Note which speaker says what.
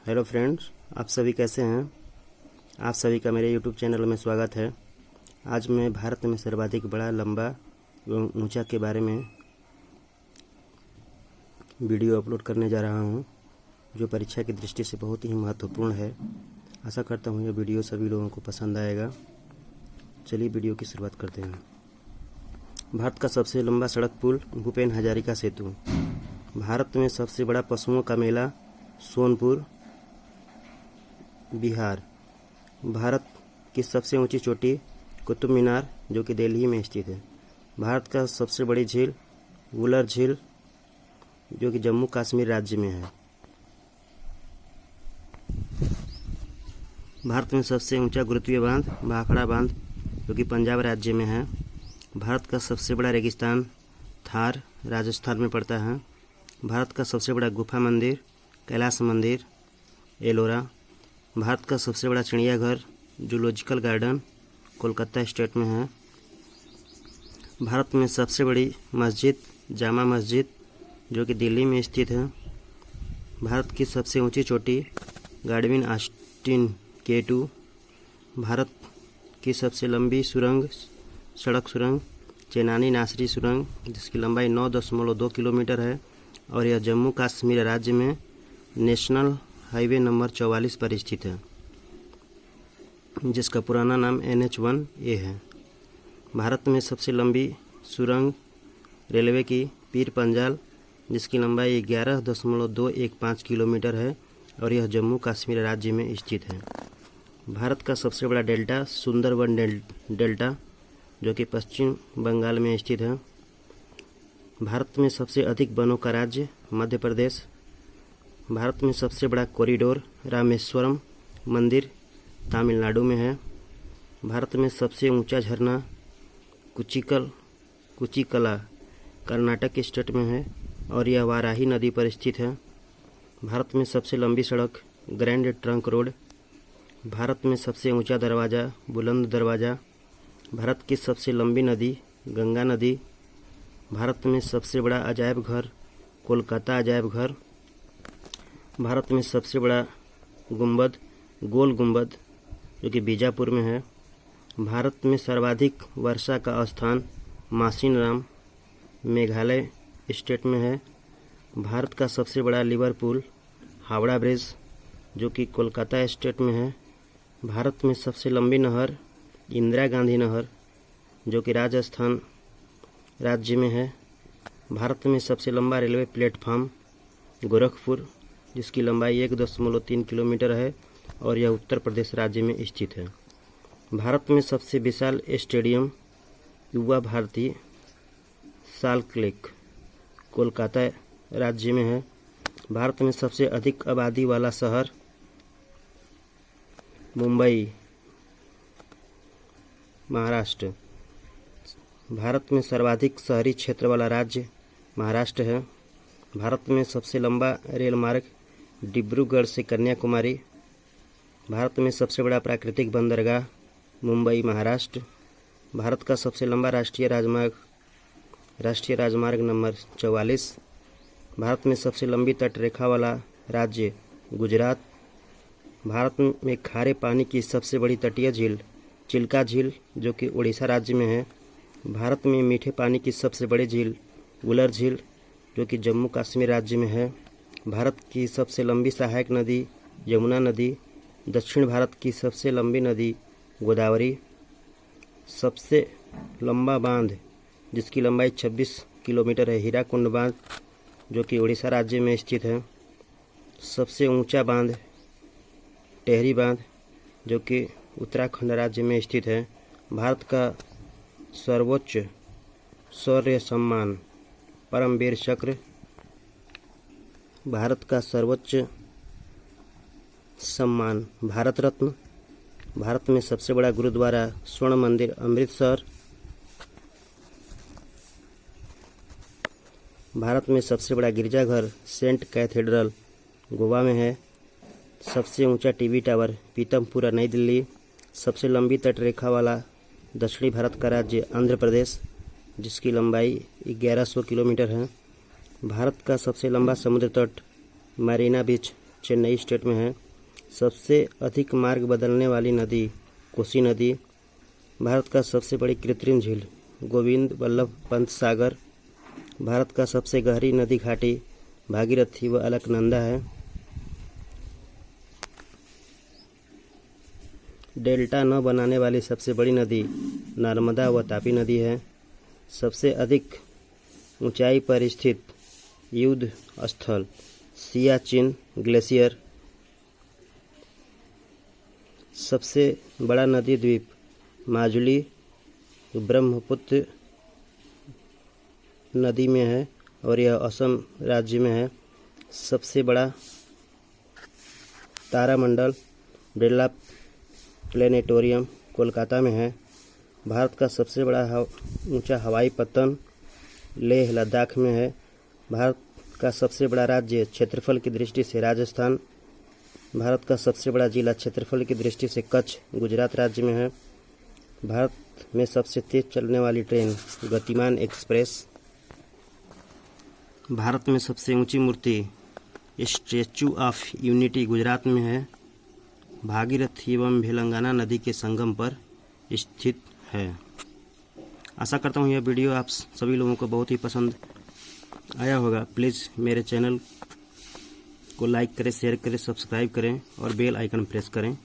Speaker 1: Hello friends, आप सभी कैसे हैं। आप सभी का मेरे यूट्यूब चैनल में स्वागत है। आज मैं भारत में सर्वाधिक बड़ा, लंबा एवं ऊंचा के बारे में वीडियो अपलोड करने जा रहा हूं, जो परीक्षा की दृष्टि से बहुत ही महत्वपूर्ण है। आशा करता हूं यह वीडियो सभी लोगों को पसंद आएगा। चलिए वीडियो की शुरुआत करते हैं। भारत का सबसे लंबा सड़क पुल भूपेन हजारिका सेतु। भारत में सबसे बड़ा पशुओं का मेला सोनपुर, बिहार। भारत की सबसे ऊंची चोटी कुतुब मीनार, जो कि दिल्ली में स्थित है। भारत का सबसे बड़ी झील वुलर झील, जो कि जम्मू कश्मीर राज्य में है। भारत में सबसे ऊंचा गुरुत्वीय बांध भाखड़ा बांध, जो कि पंजाब राज्य में है। भारत का सबसे बड़ा रेगिस्तान थार, राजस्थान में पड़ता है। भारत का सबसे बड़ा गुफा मंदिर कैलाश मंदिर, एलोरा। भारत का सबसे बड़ा चिड़ियाघर जूलॉजिकल गार्डन, कोलकाता स्टेट में है। भारत में सबसे बड़ी मस्जिद जामा मस्जिद, जो कि दिल्ली में स्थित है। भारत की सबसे ऊंची चोटी गाडविन ऑस्टिन K2। भारत की सबसे लंबी सड़क सुरंग चेनानी नासरी सुरंग, जिसकी लंबाई 9.2 किलोमीटर है और यह जम्मू कश्मीर राज्य में नेशनल हाईवे नंबर 44 पर स्थित है, जिसका पुराना नाम NH1A है। भारत में सबसे लंबी सुरंग रेलवे की पीर पंजाल, जिसकी लंबाई 11.215 किलोमीटर है और यह जम्मू कश्मीर राज्य में स्थित है। भारत का सबसे बड़ा डेल्टा सुंदरबन डेल्टा, जो कि पश्चिम बंगाल में स्थित है। भारत में सबसे अधिक वनों का राज्य मध्य प्रदेश। भारत में सबसे बड़ा कॉरिडोर रामेश्वरम मंदिर तमिलनाडु में है। भारत में सबसे ऊंचा झरना कुचिकला कर्नाटक स्टेट में है और यह वाराही नदी पर स्थित है। भारत में सबसे लंबी सड़क ग्रैंड ट्रंक रोड। भारत में सबसे ऊंचा दरवाज़ा बुलंद दरवाज़ा। भारत की सबसे लंबी नदी गंगा नदी। भारत में सबसे बड़ा अजायब घर कोलकाता अजायब घर। भारत में सबसे बड़ा गुंबद गोल गुंबद, जो कि बीजापुर में है। भारत में सर्वाधिक वर्षा का स्थान मासिनराम मेघालय स्टेट में है। भारत का सबसे बड़ा लिवरपूल हावड़ा ब्रिज, जो कि कोलकाता स्टेट में है। भारत में सबसे लंबी नहर इंदिरा गांधी नहर, जो कि राजस्थान राज्य में है। भारत में सबसे लंबा रेलवे प्लेटफॉर्म गोरखपुर, जिसकी लंबाई 1.3 किलोमीटर है और यह उत्तर प्रदेश राज्य में स्थित है। भारत में सबसे विशाल स्टेडियम युवा भारती साल्टलेक कोलकाता राज्य में है। भारत में सबसे अधिक आबादी वाला शहर मुंबई महाराष्ट्र। भारत में सर्वाधिक शहरी क्षेत्र वाला राज्य महाराष्ट्र है। भारत में सबसे लंबा रेल मार्ग डिब्रूगढ़ से कन्याकुमारी। भारत में सबसे बड़ा प्राकृतिक बंदरगाह मुंबई महाराष्ट्र। भारत का सबसे लंबा राष्ट्रीय राजमार्ग नंबर 44। भारत में सबसे लंबी तटरेखा वाला राज्य गुजरात। भारत में खारे पानी की सबसे बड़ी तटीय झील चिल्का झील, जो कि उड़ीसा राज्य में है। भारत में मीठे पानी की सबसे बड़ी झील वुलर झील, जो कि जम्मू कश्मीर राज्य में है। भारत की सबसे लंबी सहायक नदी यमुना नदी। दक्षिण भारत की सबसे लंबी नदी गोदावरी। सबसे लंबा बांध, जिसकी लंबाई 26 किलोमीटर है, हीराकुंड बांध, जो कि उड़ीसा राज्य में स्थित है। सबसे ऊंचा बांध टेहरी बांध, जो कि उत्तराखंड राज्य में स्थित है। भारत का सर्वोच्च शौर्य सम्मान परमवीर चक्र। भारत का सर्वोच्च सम्मान भारत रत्न। भारत में सबसे बड़ा गुरुद्वारा स्वर्ण मंदिर अमृतसर। भारत में सबसे बड़ा गिरजाघर सेंट कैथेड्रल गोवा में है। सबसे ऊंचा टीवी टावर पीतमपुरा नई दिल्ली। सबसे लंबी तटरेखा वाला दक्षिणी भारत का राज्य आंध्र प्रदेश, जिसकी लंबाई 1100 किलोमीटर है। भारत का सबसे लंबा समुद्र तट मरीना बीच चेन्नई स्टेट में है। सबसे अधिक मार्ग बदलने वाली नदी कोसी नदी। भारत का सबसे बड़ी कृत्रिम झील गोविंद वल्लभ पंत सागर। भारत का सबसे गहरी नदी घाटी भागीरथी व अलकनंदा है। डेल्टा न बनाने वाली सबसे बड़ी नदी नर्मदा व तापी नदी है। सबसे अधिक ऊंचाई पर स्थित युद्ध स्थल सियाचिन ग्लेशियर। सबसे बड़ा नदी द्वीप माजुली ब्रह्मपुत्र नदी में है और यह असम राज्य में है। सबसे बड़ा तारामंडल बिरला प्लेनेटोरियम कोलकाता में है। भारत का सबसे बड़ा ऊंचा हवाई पत्तन लेह लद्दाख में है। भारत का सबसे बड़ा राज्य क्षेत्रफल की दृष्टि से राजस्थान। भारत का सबसे बड़ा जिला क्षेत्रफल की दृष्टि से कच्छ गुजरात राज्य में है। भारत में सबसे तेज चलने वाली ट्रेन गतिमान एक्सप्रेस। भारत में सबसे ऊंची मूर्ति स्टैचू ऑफ यूनिटी गुजरात में है। भागीरथी एवं भेलंगाना नदी के संगम पर स्थित है। आशा करता हूँ यह वीडियो आप सभी लोगों को बहुत ही पसंद आया होगा। प्लीज़ मेरे चैनल को लाइक करें, शेयर करें, सब्सक्राइब करें और बेल आइकन प्रेस करें।